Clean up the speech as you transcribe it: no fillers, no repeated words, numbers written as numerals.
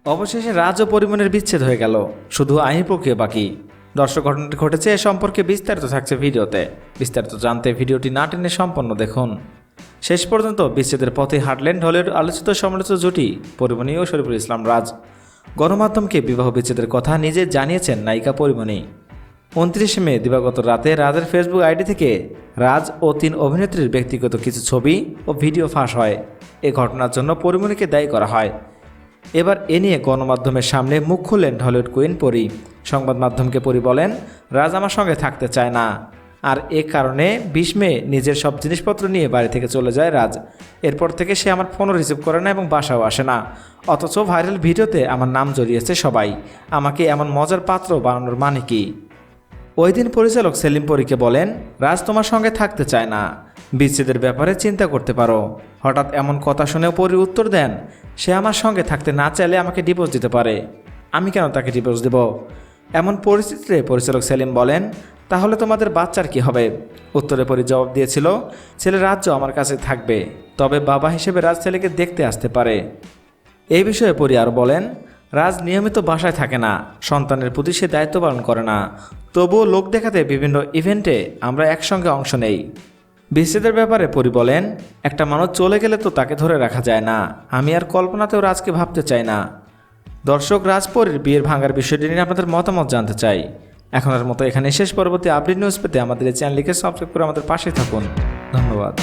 অবশেষে রাজ ও পরিমণের বিচ্ছেদ হয়ে গেল, শুধু আইনি প্রক্রিয়া বাকি। দর্শক, ঘটনাটি ঘটেছে এ সম্পর্কে বিস্তারিত থাকছে ভিডিওতে। বিস্তারিত জানতে ভিডিওটি না টেনে সম্পন্ন দেখুন। শেষ পর্যন্ত বিচ্ছেদের পথে হাঁটলেন ঢলের আলোচিত সমালোচিত জুটি পরিমণি ও শরীফুল ইসলাম রাজ। গণমাধ্যমকে বিবাহ বিচ্ছেদের কথা নিজে জানিয়েছেন নায়িকা পরিমণি। 29 মে দিবাগত রাতে রাজের ফেসবুক আইডি থেকে রাজ ও 3 অভিনেত্রীর ব্যক্তিগত কিছু ছবি ও ভিডিও ফাঁস হয়। এ ঘটনার জন্য পরিমণিকে দায়ী করা হয়। এবার এ নিয়ে গণমাধ্যমের সামনে মুখ খুললেন ঢলিউড কুইন পরি। সংবাদ মাধ্যমকে পরি বলেন, রাজ আমার সঙ্গে থাকতে চায় না, আর এ কারণে 20 মে নিজের সব জিনিসপত্র নিয়ে বাড়ি থেকে চলে যায় রাজ। এরপর থেকে সে আমার ফোনও রিসিভ করে না এবং বাসাও আসে না। অথচ ভাইরাল ভিডিওতে আমার নাম জড়িয়েছে সবাই। আমাকে এমন মজার পাত্র বানানোর মানে কি? ওই দিন পরিচালক সেলিম পরীকে বলেন, রাজ তোমার সঙ্গে থাকতে চায় না, বিচ্ছেদের ব্যাপারে চিন্তা করতে পারো। হঠাৎ এমন কথা শুনেও পরি উত্তর দেন, সে আমার সঙ্গে থাকতে না চাইলে আমাকে ডিভোর্স দিতে পারে, আমি কেন তাকে ডিভোর্স দেব? এমন পরিস্থিতিতে পরিচালক সেলিম বলেন, তাহলে তোমাদের বাচ্চার কি হবে? উত্তরে পরি জবাব দিয়েছিল, ছেলে রাজ্য আমার কাছে থাকবে, তবে বাবা হিসেবে রাজ ছেলেকে দেখতে আসতে পারে। এই বিষয়ে পরি আরও বলেন, রাজ নিয়মিত বাসায় থাকে না, সন্তানের প্রতি সে দায়িত্ব পালন করে না, তবুও লোক দেখাতে বিভিন্ন ইভেন্টে আমরা একসঙ্গে অংশ নেই। বিচ্ছেদের ব্যাপারে পরি বলেন, একটা মানুষ চলে গেলে তো তাকে ধরে রাখা যায় না, আমি আর কল্পনাতেও রাজকে ভাবতে চাই না। দর্শক, রাজ পরির বিয়ের ভাঙার বিষয়টি নিয়ে আপনাদের মতামত জানতে চাই। এখনের মতো এখানে শেষ। পরবর্তী আপডেট নিউজ পেতে আমাদের এই চ্যানেলটিকে সাবস্ক্রাইব করে আমাদের পাশে থাকুন। ধন্যবাদ।